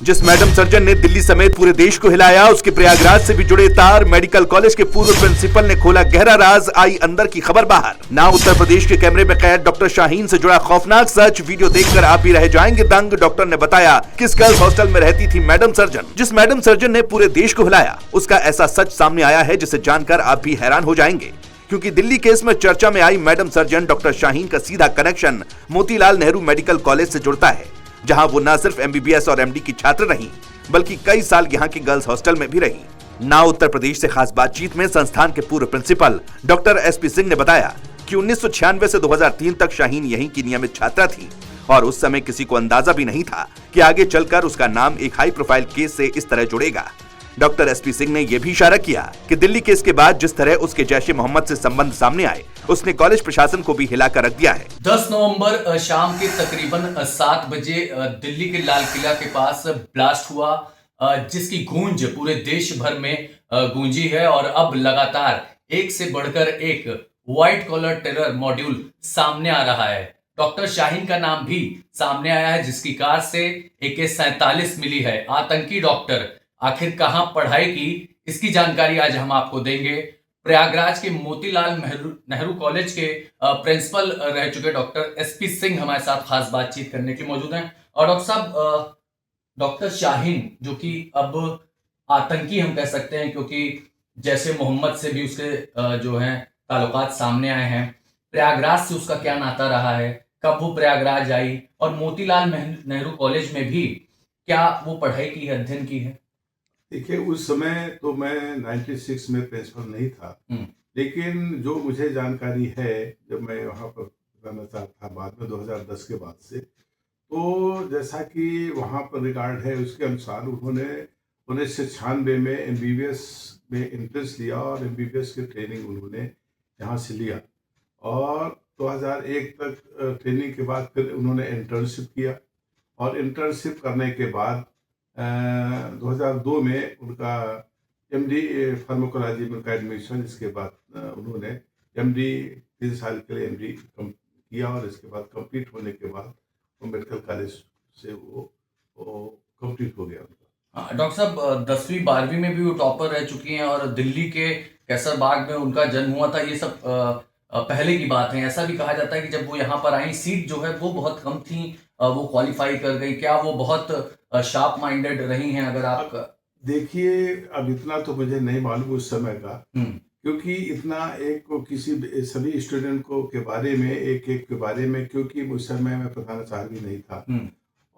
जिस madam surgeon ने दिल्ली समेत पूरे देश को हिलाया, उसके प्रयागराज से भी जुड़े तार। मेडिकल कॉलेज के पूर्व प्रिंसिपल ने खोला गहरा राज, आई अंदर की खबर बाहर। ना उत्तर प्रदेश के कैमरे में कैद डॉक्टर शाहीन से जुड़ा खौफनाक सच, वीडियो देखकर आप भी रह जाएंगे दंग। डॉक्टर ने बताया किस गर्ल्स हॉस्टल में रहती थी मैडम सर्जन। जिस मैडम सर्जन ने पूरे देश को हिलाया, उसका ऐसा सच सामने आया है जिसे जानकर आप भी हैरान हो जाएंगे, क्योंकि दिल्ली केस में चर्चा में आई मैडम सर्जन डॉक्टर शाहीन का सीधा connection Motilal Nehru medical college से जुड़ता है, जहां वो न सिर्फ एमबीबीएस और एमडी की छात्र रही, बल्कि कई साल यहां की गर्ल्स हॉस्टल में भी रही। ना उत्तर प्रदेश से खास बातचीत में संस्थान के पूर्व प्रिंसिपल डॉक्टर एसपी सिंह ने बताया कि 1996 से 2003 तक शाहीन यहीं की नियमित छात्रा थी और उस समय किसी को अंदाजा भी नहीं था कि आगे चलकर उसका नाम एक हाई प्रोफाइल केस से इस तरह जुड़ेगा। डॉक्टर एसपी सिंह ने यह भी इशारा किया कि दिल्ली केस के बाद जिस तरह उसके जैश ए मोहम्मद से संबंध सामने आए, उसने कॉलेज प्रशासन को भी हिलाकर रख दिया है। 10 नवंबर शाम के तकरीबन 7 बजे दिल्ली के लाल किला के पास ब्लास्ट हुआ, जिसकी गूंज पूरे देश भर में गूंजी है और अब लगातार एक से बढ़कर एक व्हाइट कॉलर टेरर मॉड्यूल सामने आ रहा है। डॉक्टर शाहीन का नाम भी सामने आया है, जिसकी कार से AK-47 मिली है। आतंकी डॉक्टर आखिर कहां पढ़ाई की, इसकी जानकारी आज हम आपको देंगे। प्रयागराज के मोतीलाल नेहरू कॉलेज के प्रिंसिपल रह चुके डॉक्टर एसपी सिंह हमारे साथ खास बातचीत करने के लिए मौजूद हैं। और डॉक्टर साहब, डॉक्टर शाहीन जो कि अब आतंकी हम कह सकते हैं, क्योंकि जैसे मोहम्मद से भी उसके जो हैं ताल्लुकात सामने आए हैं। प्रयागराज से उसका क्या नाता रहा है, कब वो प्रयागराज आई और मोतीलाल नेहरू कॉलेज में भी क्या वो पढ़ाई की है, अध्ययन की है? देखिए, उस समय तो मैं 96 में प्रिंसिपल नहीं था, लेकिन जो मुझे जानकारी है, जब मैं वहाँ पर रहना था बाद में 2010 के बाद से, तो जैसा कि वहाँ पर रिकॉर्ड है उसके अनुसार उन्होंने 1996 में एमबीबीएस में इंटरेस्ट लिया और एमबीबीएस की ट्रेनिंग उन्होंने यहाँ से लिया और 2001 तक ट्रेनिंग के बाद फिर उन्होंने इंटर्नशिप किया और इंटर्नशिप करने के बाद 2002 में उनका एमडी फार्माकोलॉजी में उनका एडमिशन, इसके बाद उन्होंने एमडी 3 साल के लिए एमडी किया और इसके बाद कंप्लीट होने के बाद वो मेडिकल कॉलेज से वो कंप्लीट हो गया उनका। डॉक्टर साहब, 10वीं 12वीं में भी वो टॉपर रह चुकी हैं और दिल्ली के कैसरबाग में उनका जन्म हुआ था। ये सब पहले की बात है। ऐसा भी कहा जाता है कि जब वो यहाँ पर आई, सीट जो है वो बहुत कम थी, वो क्वालिफाई कर गई। क्या वो बहुत शार्प माइंडेड रही हैं? अगर आप देखिए, अब इतना तो मुझे नहीं मालूम उस समय का, क्योंकि इतना किसी सभी स्टूडेंट को के बारे में एक के बारे में, क्योंकि उस समय मैं प्रधानाचार्य भी नहीं था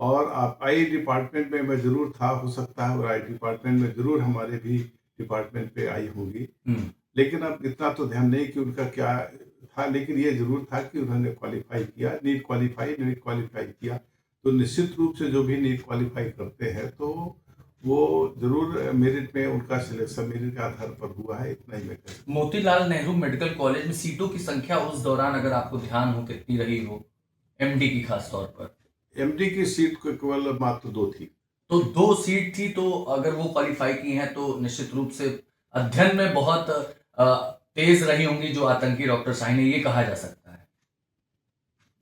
और आप आई डिपार्टमेंट में मैं जरूर था, हो सकता है, और आई डिपार्टमेंट में जरूर हमारे भी डिपार्टमेंट पे आई होगी, लेकिन अब इतना तो ध्यान नहीं कि उनका क्या था। लेकिन ये जरूर था कि उन्होंने क्वालिफाई किया, नीट क्वालिफाई किया। तो निश्चित रूप से जो भी नीट क्वालिफाई करते हैं तो वो जरूर मेरिट में उनका सिलेक्शन मेरिट के आधार पर हुआ है, इतना ही मैं कह सकता हूं। मोतीलाल नेहरू मेडिकल कॉलेज में सीटों की संख्या उस दौरान अगर आपको ध्यान हो कितनी रही हो, एमडी की खास तौर पर? एमडी की सीट केवल मात्र 2 थी। तो 2 सीट थी, तो अगर वो क्वालिफाई की हैं तो निश्चित रूप से अध्ययन में बहुत तेज रही होंगी जो आतंकी डॉक्टर शाहीन है, ये कहा जा सकता है।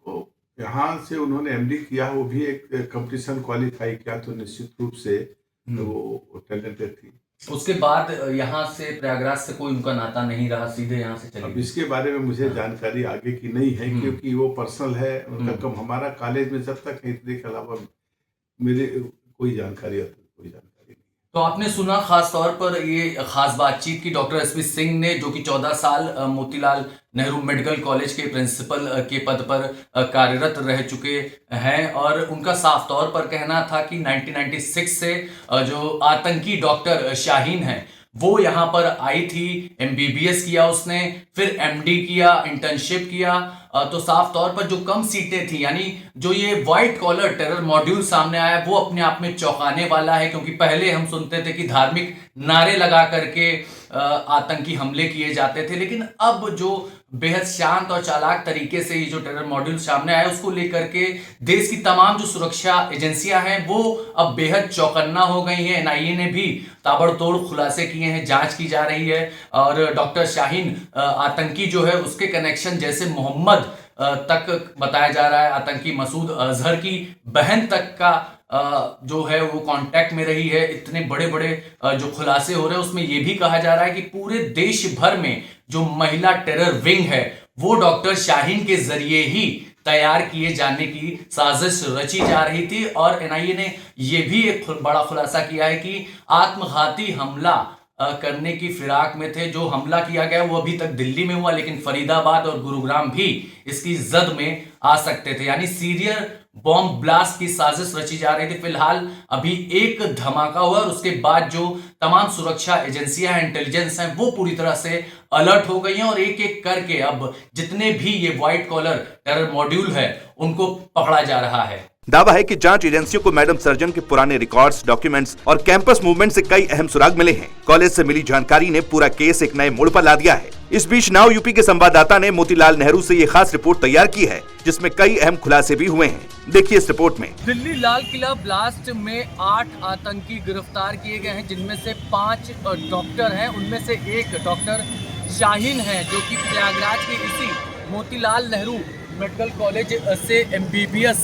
तो यहाँ से उन्होंने एमडी किया, वो भी एक कंपटीशन क्वालिफाई किया, तो निश्चित रूप से वो टैलेंटेड थी। उसके बाद यहाँ से प्रयागराज से कोई उनका नाता नहीं रहा, सीधे यहाँ से चले अब गए। इसके बारे में मुझे जानकारी आगे की नहीं है, क्योंकि वो पर्सनल है उनका। कम हमारा कॉलेज में जब तक इतने के अलावा मेरे कोई जानकारी नहीं। तो आपने सुना खास तौर पर ये खास बातचीत की डॉक्टर एसपी सिंह ने, जो कि 14 साल मोतीलाल नेहरू मेडिकल कॉलेज के प्रिंसिपल के पद पर कार्यरत रह चुके हैं, और उनका साफ तौर पर कहना था कि 1996 से जो आतंकी डॉक्टर शाहीन है वो यहाँ पर आई थी। एमबीबीएस किया उसने, फिर एमडी किया, इंटर्नशिप किया। तो साफ तौर पर जो कम सीटें थी, यानी जो ये व्हाइट कॉलर टेरर मॉड्यूल सामने आया, वो अपने आप में चौंकाने वाला है। क्योंकि पहले हम सुनते थे कि धार्मिक नारे लगा करके आतंकी हमले किए जाते थे, लेकिन अब जो बेहद शांत और चालाक तरीके से ये जो टेरर मॉड्यूल सामने आया, उसको लेकर के देश की तमाम जो सुरक्षा एजेंसियां हैं वो अब बेहद चौकन्ना हो गई हैं। एनआईए ने भी ताबड़तोड़ खुलासे किए हैं, जांच की जा रही है। और डॉक्टर शाहीन आतंकी जो है उसके कनेक्शन जैसे मोहम्मद तक बताया जा रहा है, आतंकी मसूद अजहर की बहन तक का जो है वो कांटेक्ट में रही है, इतने बड़े बड़े जो खुलासे हो रहे हैं उसमें ये भी कहा जा रहा है कि पूरे देश भर में जो महिला टेरर विंग है वो डॉक्टर शाहीन के जरिए ही तैयार किए जाने की साजिश रची जा रही थी। और एनआईए ने यह भी एक बड़ा खुलासा किया है कि आत्मघाती हमला करने की फिराक में थे। जो हमला किया गया वो अभी तक दिल्ली में हुआ, लेकिन फरीदाबाद और गुरुग्राम भी इसकी जद में आ सकते थे, यानी सीरियल बॉम्ब ब्लास्ट की साजिश रची जा रही थी। फिलहाल अभी एक धमाका हुआ और उसके बाद जो तमाम सुरक्षा एजेंसियां हैं, इंटेलिजेंस हैं, वो पूरी तरह से अलर्ट हो गई हैं और एक एक करके अब जितने भी ये व्हाइट कॉलर टेरर मॉड्यूल है उनको पकड़ा जा रहा है। दावा है कि जांच एजेंसियों को मैडम सर्जन के पुराने रिकॉर्ड्स, डॉक्यूमेंट्स और कैंपस मूवमेंट से कई अहम सुराग मिले हैं। कॉलेज से मिली जानकारी ने पूरा केस एक नए मोड़ पर ला दिया है। इस बीच नाउ यूपी के संवाददाता ने मोतीलाल नेहरू से ये खास रिपोर्ट तैयार की है, जिसमें कई अहम खुलासे भी हुए हैं। देखिए इस रिपोर्ट में। दिल्ली लाल किला ब्लास्ट में 8 आतंकी गिरफ्तार किए गए हैं, जिनमें से 5 डॉक्टर हैं। उनमें से एक डॉक्टर शाहीन है जो कि प्रयागराज के इसी मोतीलाल नेहरू मेडिकल कॉलेज से MBBS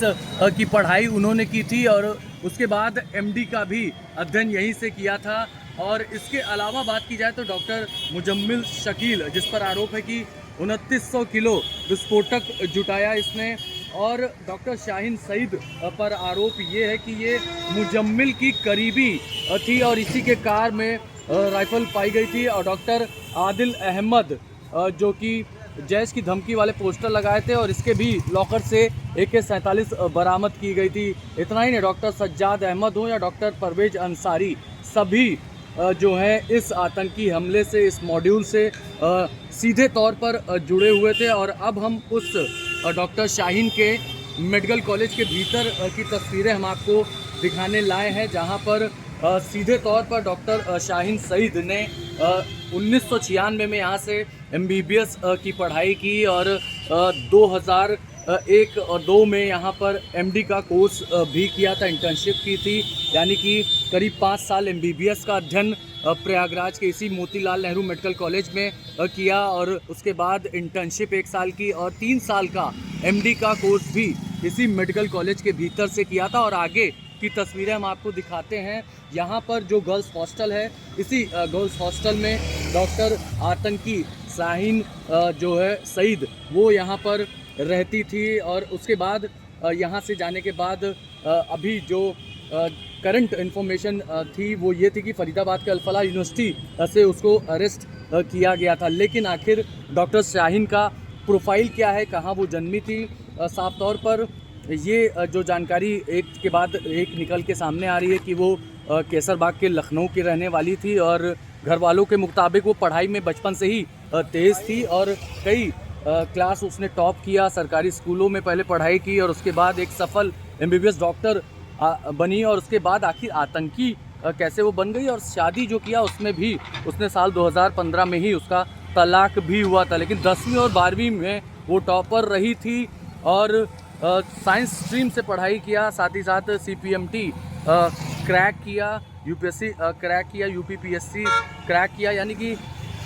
की पढ़ाई उन्होंने की थी और उसके बाद MD का भी अध्ययन यहीं से किया था। और इसके अलावा बात की जाए तो डॉक्टर मुजम्मिल शकील, जिस पर आरोप है कि 2900 किलो विस्फोटक जुटाया इसने, और डॉक्टर शाहीन सईद पर आरोप ये है कि ये मुजम्मिल की करीबी थी और इसी के कार में राइफल पाई गई थी। और डॉक्टर आदिल अहमद जो कि जैश की धमकी वाले पोस्टर लगाए थे और इसके भी लॉकर से AK-47 बरामद की गई थी। इतना ही नहीं, डॉक्टर सज्जाद अहमद हो या डॉक्टर परवेज अंसारी, सभी जो हैं इस आतंकी हमले से, इस मॉड्यूल से सीधे तौर पर जुड़े हुए थे। और अब हम उस डॉक्टर शाहीन के मेडिकल कॉलेज के भीतर की तस्वीरें हम आपको दिखाने लाए हैं, जहां पर सीधे तौर पर डॉक्टर शाहीन सईद ने 1996 में यहाँ से MBBS की पढ़ाई की और 2001 और 2 में यहाँ पर MD का कोर्स भी किया था, इंटर्नशिप की थी। यानी कि करीब 5 साल MBBS का अध्ययन प्रयागराज के इसी मोतीलाल नेहरू मेडिकल कॉलेज में किया और उसके बाद इंटर्नशिप 1 साल की और 3 साल का MD का कोर्स भी इसी मेडिकल कॉलेज के भीतर से किया था। और आगे की तस्वीरें हम आपको दिखाते हैं। यहाँ पर जो गर्ल्स हॉस्टल है, इसी गर्ल्स हॉस्टल में डॉक्टर आतंकी शाहीन जो है सईद, वो यहाँ पर रहती थी। और उसके बाद यहाँ से जाने के बाद अभी जो करंट इन्फॉर्मेशन थी वो ये थी कि फरीदाबाद के अल-फलाह यूनिवर्सिटी से उसको अरेस्ट किया गया था। लेकिन आखिर डॉक्टर शाहीन का प्रोफाइल क्या है, कहाँ वो जन्मी थी, साफ तौर पर ये जो जानकारी एक के बाद एक निकल के सामने आ रही है कि वो केसरबाग के लखनऊ की रहने वाली थी और घर वालों के मुताबिक वो पढ़ाई में बचपन से ही तेज़ थी और कई क्लास उसने टॉप किया, सरकारी स्कूलों में पहले पढ़ाई की और उसके बाद एक सफल MBBS डॉक्टर बनी। और उसके बाद आखिर आतंकी कैसे वो बन गई, और शादी जो किया उसमें भी उसने साल 2015 में ही उसका तलाक भी हुआ था। लेकिन 10वीं और 12वीं में वो टॉपर रही थी और साइंस स्ट्रीम से पढ़ाई किया, साथ ही साथ CPMT क्रैक किया, UPSC क्रैक किया, UPPSC क्रैक किया, यानी कि।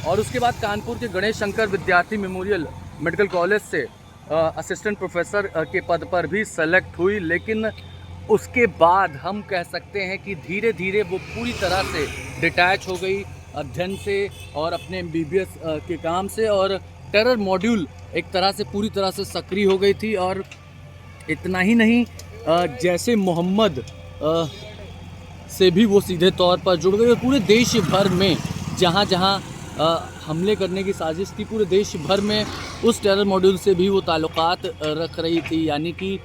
और उसके बाद कानपुर के गणेश शंकर विद्यार्थी मेमोरियल मेडिकल कॉलेज से असिस्टेंट प्रोफेसर के पद पर भी सेलेक्ट हुई। लेकिन उसके बाद हम कह सकते हैं कि धीरे धीरे वो पूरी तरह से डिटैच हो गई अध्ययन से और अपने MBBS के काम से, और टेरर मॉड्यूल एक तरह से पूरी तरह से सक्रिय हो गई थी। और इतना ही नहीं, जैसे मोहम्मद से भी वो सीधे तौर पर जुड़ गए। पूरे देश भर में जहाँ जहाँ हमले करने की साजिश थी, पूरे देश भर में उस टेरर मॉड्यूल से भी वो ताल्लुकात रख रही थी। यानी कि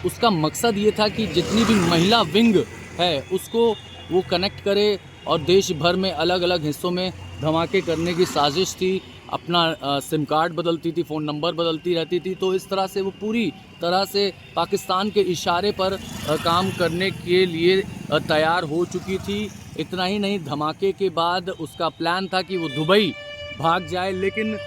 उसका मकसद ये था कि जितनी भी महिला विंग है उसको वो कनेक्ट करे और देश भर में अलग अलग हिस्सों में धमाके करने की साजिश थी। अपना सिम कार्ड बदलती थी, फ़ोन नंबर बदलती रहती थी। तो इस तरह से वो पूरी तरह से पाकिस्तान के इशारे पर काम करने के लिए तैयार हो चुकी थी। इतना ही नहीं, धमाके के बाद उसका प्लान था कि वो दुबई भाग जाए, लेकिन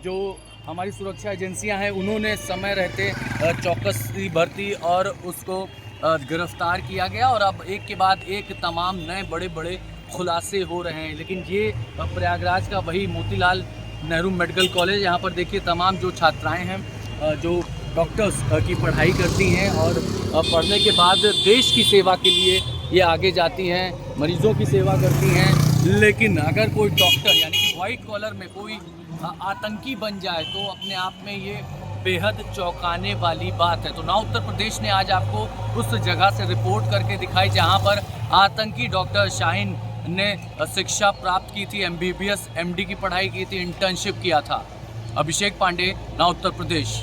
जो हमारी सुरक्षा एजेंसियां हैं उन्होंने समय रहते चौकसी बरती और उसको गिरफ्तार किया गया। और अब एक के बाद एक तमाम नए बड़े बड़े खुलासे हो रहे हैं। लेकिन ये प्रयागराज का वही मोतीलाल नेहरू मेडिकल कॉलेज, यहाँ पर देखिए तमाम जो छात्राएं हैं, जो डॉक्टर्स की पढ़ाई करती हैं और पढ़ने के बाद देश की सेवा के लिए ये आगे जाती हैं, मरीजों की सेवा करती हैं। लेकिन अगर कोई डॉक्टर यानी कि वाइट कॉलर में कोई आतंकी बन जाए तो अपने आप में ये बेहद चौंकाने वाली बात है। तो नाउ उत्तर प्रदेश ने आज आपको उस जगह से रिपोर्ट करके दिखाई जहां पर आतंकी डॉक्टर शाहीन ने शिक्षा प्राप्त की थी, MBBS MD की पढ़ाई की थी, इंटर्नशिप किया था। अभिषेक पांडे, नाउ उत्तर प्रदेश।